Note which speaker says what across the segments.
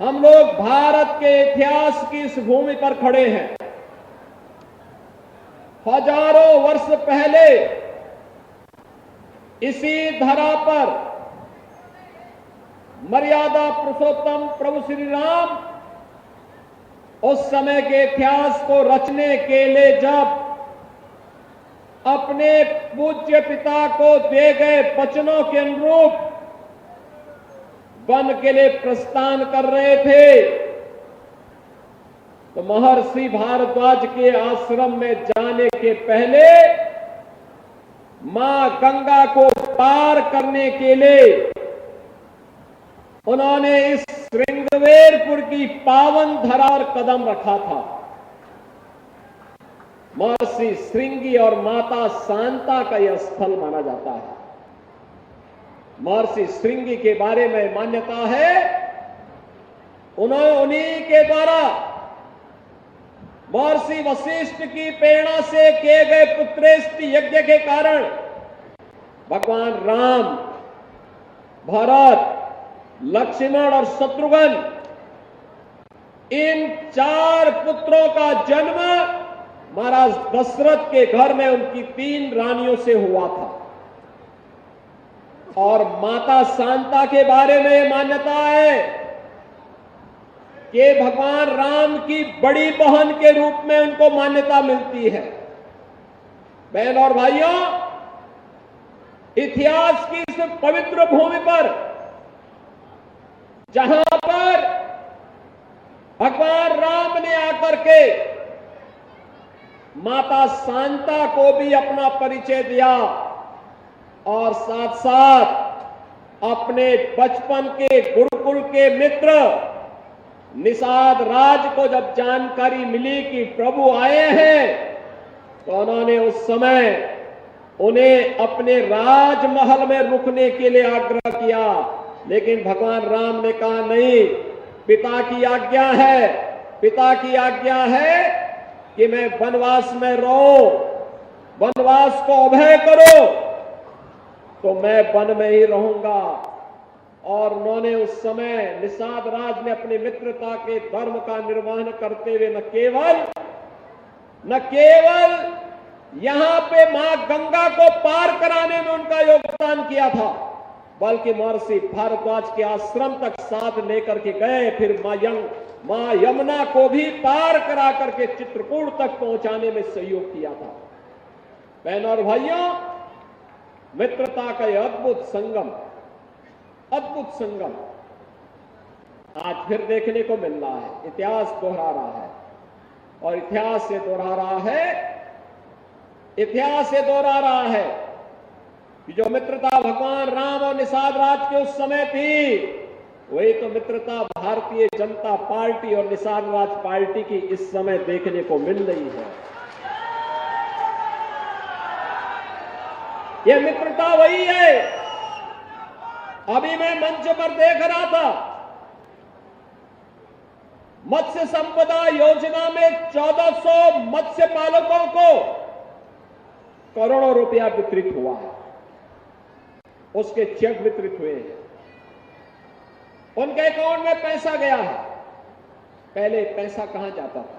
Speaker 1: हम लोग भारत के इतिहास की इस भूमि पर खड़े हैं। हजारों वर्ष पहले इसी धरा पर मर्यादा पुरुषोत्तम प्रभु श्री राम उस समय के इतिहास को रचने के लिए जब अपने पूज्य पिता को दिए गए वचनों के अनुरूप वन के लिए प्रस्थान कर रहे थे, तो महर्षि भारद्वाज के आश्रम में जाने के पहले मां गंगा को पार करने के लिए उन्होंने इस श्रृंगवेरपुर की पावन धरा पर कदम रखा था। महर्षि श्रृंगी और माता शांता का यह स्थल माना जाता है। महर्षि श्रृंगी के बारे में मान्यता है उन्हीं के द्वारा महर्षि वशिष्ठ की प्रेरणा से किए गए पुत्रेष्टि यज्ञ के कारण भगवान राम, भरत, लक्ष्मण और शत्रुघ्न इन 4 पुत्रों का जन्म महाराज दशरथ के घर में उनकी 3 रानियों से हुआ था। और माता शांता के बारे में मान्यता है कि भगवान राम की बड़ी बहन के रूप में उनको मान्यता मिलती है। बहन और भाइयों, इतिहास की इस पवित्र भूमि पर जहां पर भगवान राम ने आकर के माता शांता को भी अपना परिचय दिया और साथ साथ अपने बचपन के गुरुकुल के मित्र निषाद राज को जब जानकारी मिली कि प्रभु आए हैं, तो उन्होंने उस समय उन्हें अपने राजमहल में रुकने के लिए आग्रह किया। लेकिन भगवान राम ने कहा नहीं, पिता की आज्ञा है, पिता की आज्ञा है कि मैं वनवास में रहो, वनवास को अभय करो, तो मैं वन में ही रहूंगा। और उन्होंने उस समय निषाद राज ने अपनी मित्रता के धर्म का निर्वहन करते हुए न केवल यहां पे मां गंगा को पार कराने में उनका योगदान किया था, बल्कि महर्षि भारद्वाज के आश्रम तक साथ लेकर के गए। फिर मां यमुना को भी पार करा करके चित्रकूट तक पहुंचाने में सहयोग किया था। बहनों और भाइयों, मित्रता का यह अद्भुत संगम आज फिर देखने को मिल रहा है। इतिहास दोहरा रहा है और इतिहास से दोहरा रहा है कि जो मित्रता भगवान राम और निषाद राज के उस समय थी, वही तो मित्रता भारतीय जनता पार्टी और निषाद राज पार्टी की इस समय देखने को मिल रही है। यह मित्रता वही है। अभी मैं मंच पर देख रहा था, मत्स्य संपदा योजना में 1400 मत्स्य पालकों को करोड़ों रुपया वितरित हुआ है, उसके चेक वितरित हुए हैं, उनके अकाउंट में पैसा गया है। पहले पैसा कहां जाता था?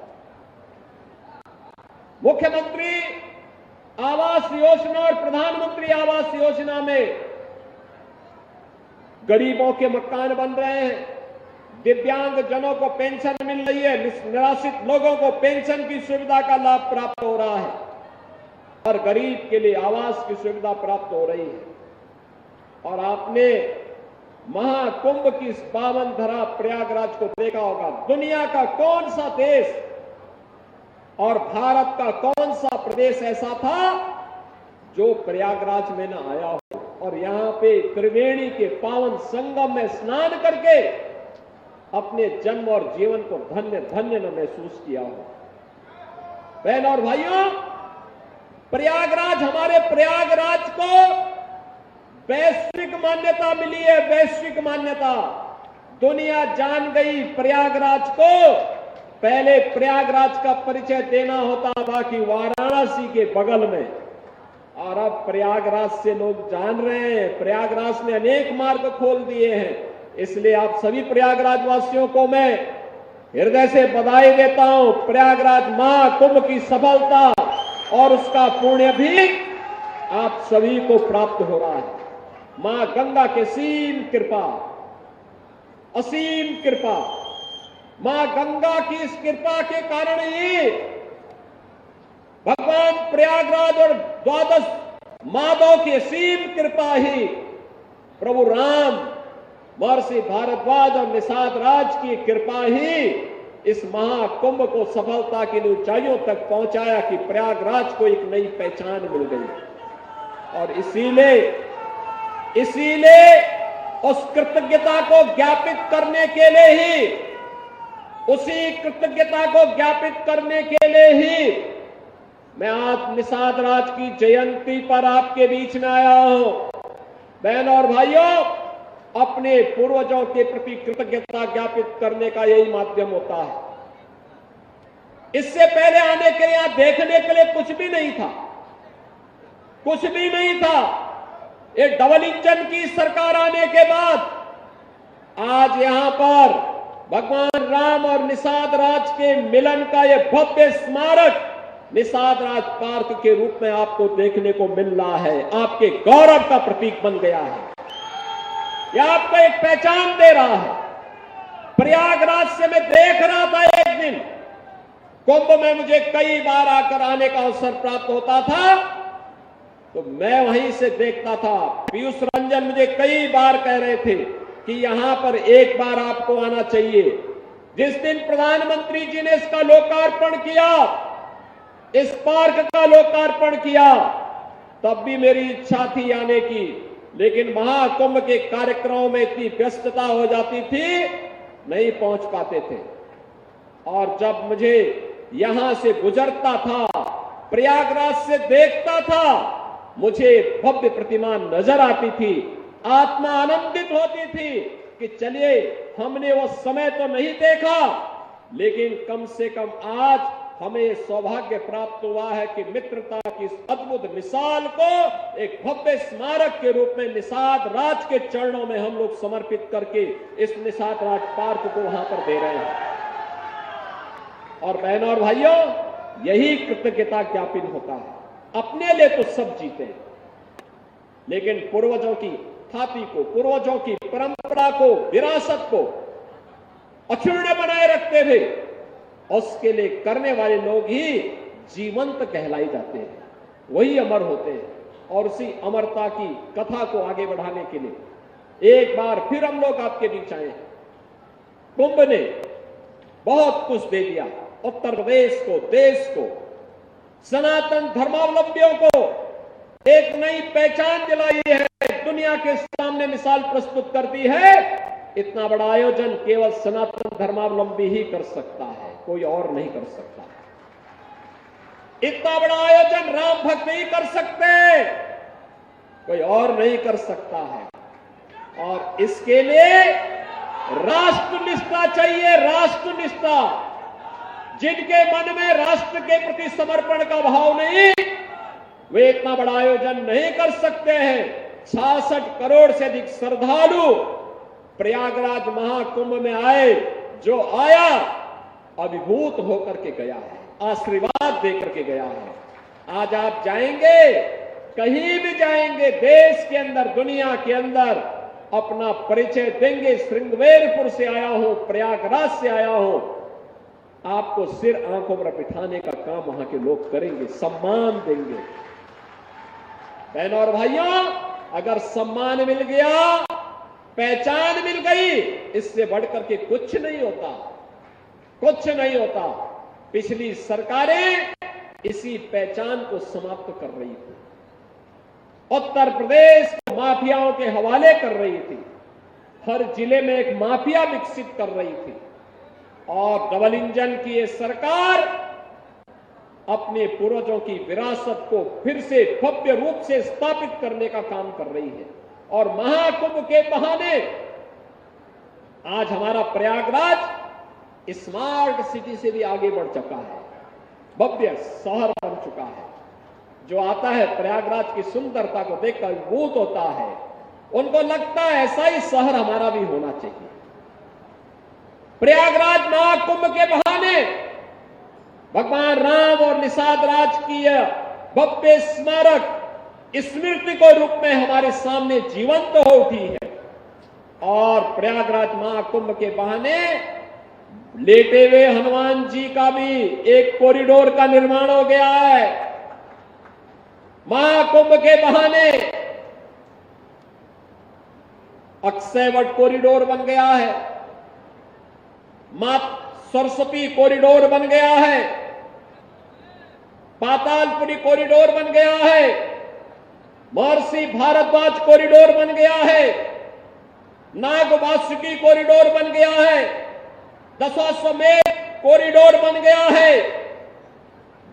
Speaker 1: मुख्यमंत्री आवास योजना और प्रधानमंत्री आवास योजना में गरीबों के मकान बन रहे हैं, दिव्यांग जनों को पेंशन मिल रही है, निराश्रित लोगों को पेंशन की सुविधा का लाभ प्राप्त हो रहा है, हर गरीब के लिए आवास की सुविधा प्राप्त हो रही है। और आपने महाकुंभ की इस पावन धरा प्रयागराज को देखा होगा। दुनिया का कौन सा देश और भारत का कौन सा प्रदेश ऐसा था जो प्रयागराज में न आया हो और यहां पे त्रिवेणी के पावन संगम में स्नान करके अपने जन्म और जीवन को धन्य धन्य न महसूस किया हो। बहन और भाइयों, हमारे प्रयागराज को वैश्विक मान्यता मिली है, वैश्विक मान्यता। दुनिया जान गई प्रयागराज को। पहले प्रयागराज का परिचय देना होता था कि वाराणसी के बगल में, और अब प्रयागराज से लोग जान रहे हैं। प्रयागराज ने अनेक मार्ग खोल दिए हैं। इसलिए आप सभी प्रयागराज वासियों को मैं हृदय से बधाई देता हूं। प्रयागराज महाकुंभ की सफलता और उसका पुण्य भी आप सभी को प्राप्त हो रहा है। मां गंगा की असीम कृपा, असीम कृपा, मां गंगा की इस कृपा के कारण ही भगवान प्रयागराज और द्वादश माधव की असीम कृपा ही प्रभु राम, महर्षि भारद्वाज और निषाद राज की कृपा ही इस महाकुंभ को सफलता की ऊंचाइयों तक पहुंचाया कि प्रयागराज को एक नई पहचान मिल गई। और इसीलिए उस कृतज्ञता को ज्ञापित करने के लिए ही, उसी कृतज्ञता को ज्ञापित करने के लिए ही मैं आज निषाद राज की जयंती पर आपके बीच में आया हूं। बहनों और भाइयों, अपने पूर्वजों के प्रति कृतज्ञता ज्ञापित करने का यही माध्यम होता है। इससे पहले आने के लिए यहां देखने के लिए कुछ भी नहीं था, कुछ भी नहीं था। ये डबल इंजन की सरकार आने के बाद आज यहां पर भगवान राम और निषाद राज के मिलन का यह भव्य स्मारक निषाद राज पार्क के रूप में आपको देखने को मिल रहा है। आपके गौरव का प्रतीक बन गया है, यह आपको एक पहचान दे रहा है। प्रयागराज से मैं देख रहा था, एक दिन कुंभ में मुझे कई बार आकर आने का अवसर प्राप्त होता था, तो मैं वहीं से देखता था। पीयूष रंजन मुझे कई बार कह रहे थे कि यहां पर एक बार आपको आना चाहिए। जिस दिन प्रधानमंत्री जी ने इसका लोकार्पण किया, इस पार्क का लोकार्पण किया, तब भी मेरी इच्छा थी आने की, लेकिन महाकुंभ के कार्यक्रमों में इतनी व्यस्तता हो जाती थी, नहीं पहुंच पाते थे। और जब मुझे यहां से गुजरता था, प्रयागराज से देखता था, मुझे भव्य प्रतिमा नजर आती थी, आत्मा आनंदित होती थी कि चलिए हमने वो समय तो नहीं देखा, लेकिन कम से कम आज हमें सौभाग्य प्राप्त हुआ है कि मित्रता की इस अद्भुत मिसाल को एक भव्य स्मारक के रूप में निषाद राज के चरणों में हम लोग समर्पित करके इस निषाद राज पार्क को वहां पर दे रहे हैं। और बहनों और भाइयों, यही कृतज्ञता ज्ञापन होता है। अपने लिए तो सब जीते, लेकिन पूर्वजों की ख्याति को, पूर्वजों की परंपरा को, विरासत को अक्षुण्ण बनाए रखते थे, उसके लिए करने वाले लोग ही जीवंत कहलाई जाते हैं, वही अमर होते हैं। और उसी अमरता की कथा को आगे बढ़ाने के लिए एक बार फिर हम लोग आपके बीच आए हैं। कुंभ ने बहुत कुछ दे दिया उत्तर प्रदेश को, देश को, सनातन धर्मावलंबियों को एक नई पहचान दिलाई है, दुनिया के सामने मिसाल प्रस्तुत करती है। इतना बड़ा आयोजन केवल सनातन धर्मावलंबी ही कर सकता है, कोई और नहीं कर सकता। इतना बड़ा आयोजन राम भक्त ही कर सकते हैं, कोई और नहीं कर सकता है। और इसके लिए राष्ट्रनिष्ठा चाहिए, राष्ट्रनिष्ठा। जिनके मन में राष्ट्र के प्रति समर्पण का भाव नहीं, वे इतना बड़ा आयोजन नहीं कर सकते हैं। 66 करोड़ से अधिक श्रद्धालु प्रयागराज महाकुंभ में आए, जो आया अभिभूत होकर के गया है, आशीर्वाद देकर के गया है। आज आप जाएंगे, कहीं भी जाएंगे देश के अंदर, दुनिया के अंदर, अपना परिचय देंगे, श्रृंगवेरपुर से आया हूं, प्रयागराज से आया हूं, आपको सिर आंखों पर बिठाने का काम वहां के लोग करेंगे, सम्मान देंगे। बहनों और भाइयों, अगर सम्मान मिल गया, पहचान मिल गई, इससे बढ़कर के कुछ नहीं होता, कुछ नहीं होता। पिछली सरकारें इसी पहचान को समाप्त कर रही थी, उत्तर प्रदेश को माफियाओं के हवाले कर रही थी, हर जिले में एक माफिया विकसित कर रही थी। और डबल इंजन की ये सरकार अपने पूर्वजों की विरासत को फिर से भव्य रूप से स्थापित करने का काम कर रही है। और महाकुंभ के बहाने आज हमारा प्रयागराज स्मार्ट सिटी से भी आगे बढ़ चुका है, भव्य शहर बन चुका है। जो आता है प्रयागराज की सुंदरता को देखकर अभिभूत होता है। उनको लगता है ऐसा ही शहर हमारा भी होना चाहिए। प्रयागराज महाकुंभ के बहाने भगवान राम और निषाद राज की भव्य स्मारक स्मृति को रूप में हमारे सामने जीवंत हो उठी है। और प्रयागराज महाकुंभ के बहाने लेटे हुए हनुमान जी का भी एक कॉरिडोर का निर्माण हो गया है। महाकुंभ के बहाने अक्षयवट कॉरिडोर बन गया है, मां सरस्वती कॉरिडोर बन गया है, पातालपुरी कॉरिडोर बन गया है, महर्षि भारद्वाज कॉरिडोर बन गया है, नागवासुकी कॉरिडोर बन गया है, दशाश्वमेध कॉरिडोर बन गया है,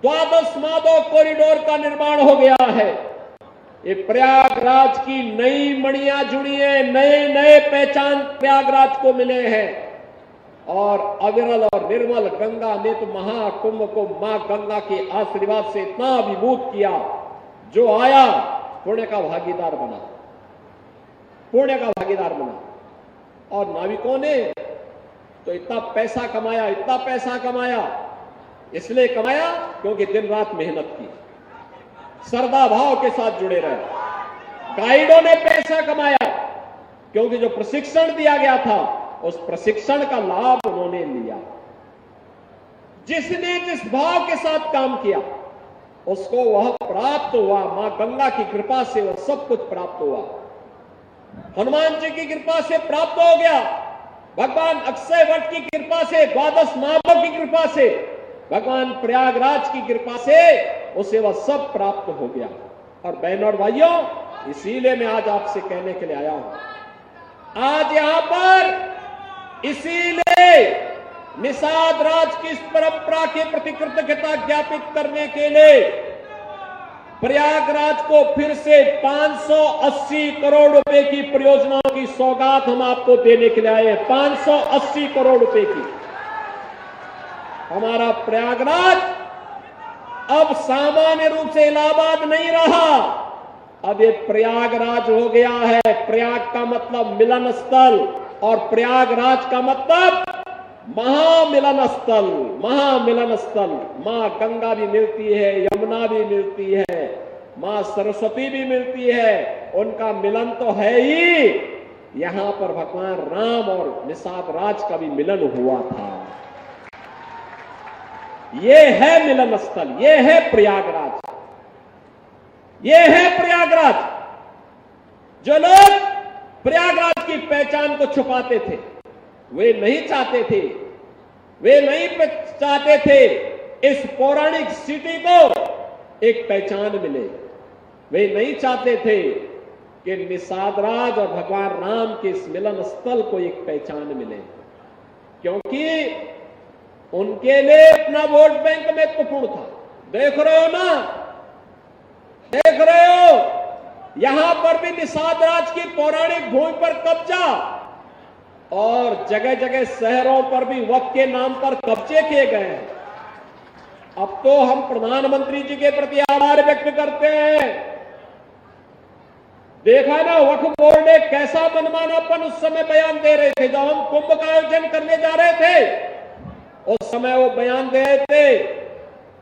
Speaker 1: द्वादश माधव कॉरिडोर का निर्माण हो गया है। ये प्रयागराज की नई मणियां जुड़ी है, नए नए पहचान प्रयागराज को मिले हैं। और अविरल और निर्मल गंगा ने तो महाकुंभ को मां गंगा के आशीर्वाद से इतना अभिभूत किया, जो आया पुण्य का भागीदार बना, पुण्य का भागीदार बना। और नाविकों ने तो इतना पैसा कमाया, इतना पैसा कमाया, इसलिए कमाया क्योंकि दिन रात मेहनत की, श्रद्धा भाव के साथ जुड़े रहे। गाइडों ने पैसा कमाया क्योंकि जो प्रशिक्षण दिया गया था उस प्रशिक्षण का लाभ उन्होंने लिया। जिसने जिस भाव के साथ काम किया उसको वह प्राप्त हुआ। मां गंगा की कृपा से वह सब कुछ प्राप्त हुआ। हनुमान जी की कृपा से प्राप्त हो गया, भगवान अक्षय वट की कृपा से, द्वादश माधव की कृपा से, भगवान प्रयागराज की कृपा से उसे वह सब प्राप्त हो गया। और बहनों और भाइयों, इसीलिए मैं आज आपसे कहने के लिए आया हूं। आज यहां पर इसीलिए निषाद राज की इस परंपरा के प्रति कृतज्ञता ज्ञापित करने के लिए प्रयागराज को फिर से 580 करोड़ रुपए की परियोजनाओं की सौगात हम आपको देने के लिए आए हैं। 580 करोड़ रुपए की। हमारा प्रयागराज अब सामान्य रूप से इलाहाबाद नहीं रहा, अब ये प्रयागराज हो गया है। प्रयाग का मतलब मिलन स्थल और प्रयागराज का मतलब महामिलन स्थल, महामिलन स्थल। मां गंगा भी मिलती है, यमुना भी मिलती है, मां सरस्वती भी मिलती है, उनका मिलन तो है ही। यहां पर भगवान राम और निषाद राज का भी मिलन हुआ था। ये है मिलन स्थल, ये है प्रयागराज, ये है प्रयागराज। जो लोग प्रयागराज की पहचान को छुपाते थे, वे नहीं चाहते थे, वे नहीं चाहते थे इस पौराणिक सिटी को एक पहचान मिले। वे नहीं चाहते थे कि निषाद राज और भगवान राम के इस मिलन स्थल को एक पहचान मिले, क्योंकि उनके लिए अपना वोट बैंक महत्वपूर्ण था। देख रहे हो ना, देख रहे हो, यहां पर भी निषाद राज की पौराणिक भूमि पर कब्जा और जगह जगह शहरों पर भी वक्फ के नाम पर कब्जे किए गए हैं। अब तो हम प्रधानमंत्री जी के प्रति आभार व्यक्त करते हैं। देखा ना, वक्फ बोर्ड ने कैसा मनमानापन उस समय बयान दे रहे थे। जब हम कुंभ का आयोजन करने जा रहे थे उस समय वो बयान दे रहे थे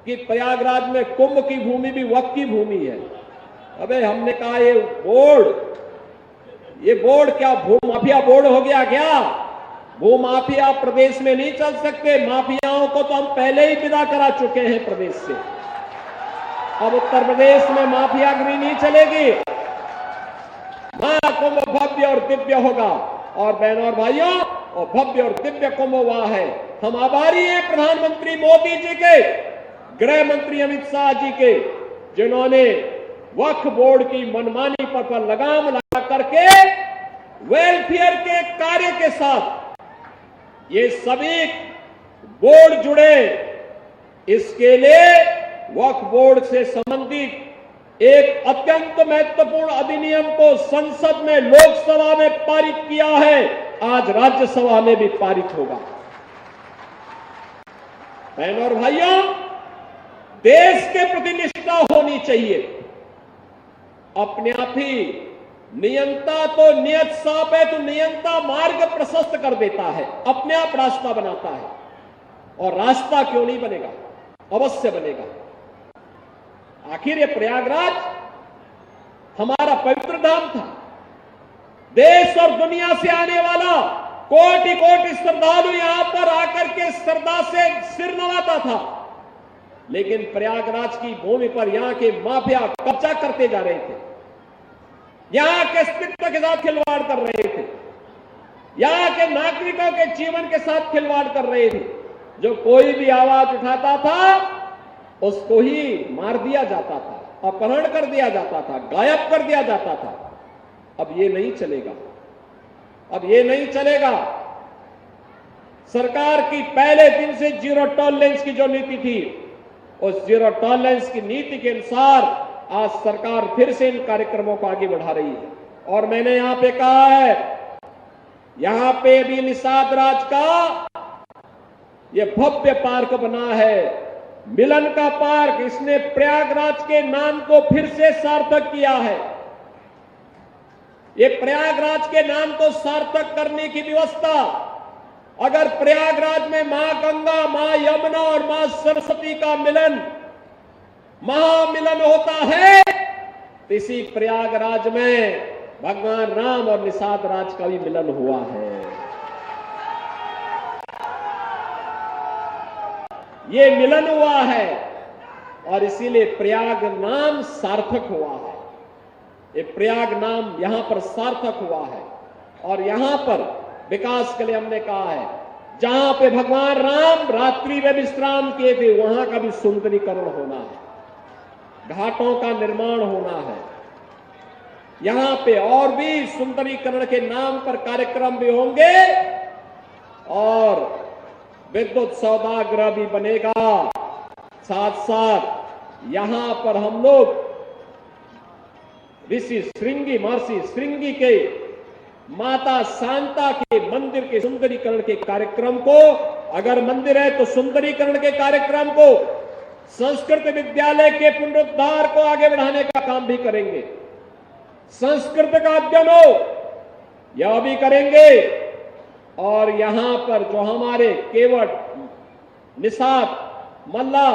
Speaker 1: कि प्रयागराज में कुंभ की भूमि भी वक्फ की भूमि है। अबे हमने कहा ये बोर्ड क्या भूमाफिया बोर्ड हो गया क्या? भूमाफिया प्रदेश में नहीं चल सकते। माफियाओं को तो हम पहले ही विदा करा चुके हैं प्रदेश से। अब उत्तर प्रदेश में माफियागिरी नहीं चलेगी। महाकुंभ भव्य और दिव्य होगा। और बहनों और भाइयों, और भव्य और दिव्य कुंभ हुआ है। हम आभारी हैं प्रधानमंत्री मोदी जी के, गृह मंत्री अमित शाह जी के, जिन्होंने वक्फ बोर्ड की मनमानी पर लगाम लगा करके वेलफेयर के कार्य के साथ ये सभी बोर्ड जुड़े। इसके लिए वक्फ बोर्ड से संबंधित एक अत्यंत महत्वपूर्ण अधिनियम को संसद में, लोकसभा में पारित किया है। आज राज्यसभा में भी पारित होगा। बहनों और भाइयों, देश के प्रति निष्ठा होनी चाहिए। अपने आप ही नियंता तो नियत सांप है, तो नियंता मार्ग प्रशस्त कर देता है, अपने आप रास्ता बनाता है। और रास्ता क्यों नहीं बनेगा, अवश्य बनेगा। आखिर ये प्रयागराज हमारा पवित्र धाम था। देश और दुनिया से आने वाला कोटि कोटि श्रद्धालु यहां पर आकर के श्रद्धा से सिर नवाता था, लेकिन प्रयागराज की भूमि पर यहां के माफिया कब्जा करते जा रहे थे, यहां के अस्तित्व के साथ खिलवाड़ कर रहे थे, यहां के नागरिकों के जीवन के साथ खिलवाड़ कर रहे थे। जो कोई भी आवाज उठाता था उसको ही मार दिया जाता था, अपहरण कर दिया जाता था, गायब कर दिया जाता था। अब ये नहीं चलेगा, अब ये नहीं चलेगा। सरकार की पहले दिन से जीरो टॉलरेंस की जो नीति थी, उस जीरो टॉलरेंस की नीति के अनुसार आज सरकार फिर से इन कार्यक्रमों को आगे बढ़ा रही है। और मैंने यहां पे कहा है, यहां पे भी निषाद राज का ये भव्य पार्क बना है, मिलन का पार्क। इसने प्रयागराज के नाम को फिर से सार्थक किया है। ये प्रयागराज के नाम को सार्थक करने की व्यवस्था, अगर प्रयागराज में मां गंगा, मां यमुना और मां सरस्वती का मिलन, महामिलन होता है, तो इसी प्रयागराज में भगवान राम और निषाद राज का भी मिलन हुआ है। ये मिलन हुआ है और इसीलिए प्रयाग नाम सार्थक हुआ है। ये प्रयाग नाम यहां पर सार्थक हुआ है। और यहां पर विकास के लिए हमने कहा है, जहां पे भगवान राम रात्रि में विश्राम किए थे, वहां का भी सुंदरीकरण होना है, घाटों का निर्माण होना है। यहां पे और भी सुंदरीकरण के नाम पर कार्यक्रम भी होंगे और विद्युत सौदागर भी बनेगा। साथ साथ यहां पर हम लोग ऋषि श्रृंगी, महर्षि श्रृंगी के माता शांता के मंदिर के सुंदरीकरण के कार्यक्रम को, अगर मंदिर है तो सुंदरीकरण के कार्यक्रम को, संस्कृत विद्यालय के पुनरुद्धार को आगे बढ़ाने का काम भी करेंगे। संस्कृत का अध्ययन हो यह भी करेंगे। और यहां पर जो हमारे केवट, निषाद, मल्ला,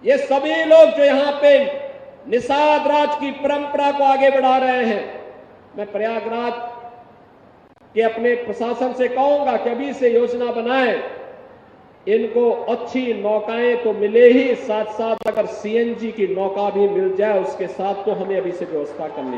Speaker 1: ये सभी लोग जो यहां पे निषाद राज की परंपरा को आगे बढ़ा रहे हैं, मैं प्रयागराज के अपने प्रशासन से कहूंगा कि अभी से योजना बनाएं। इनको अच्छी नौकाएं तो मिले ही, साथ साथ अगर सीएनजी की नौका भी मिल जाए उसके साथ, तो हमें अभी से व्यवस्था करनी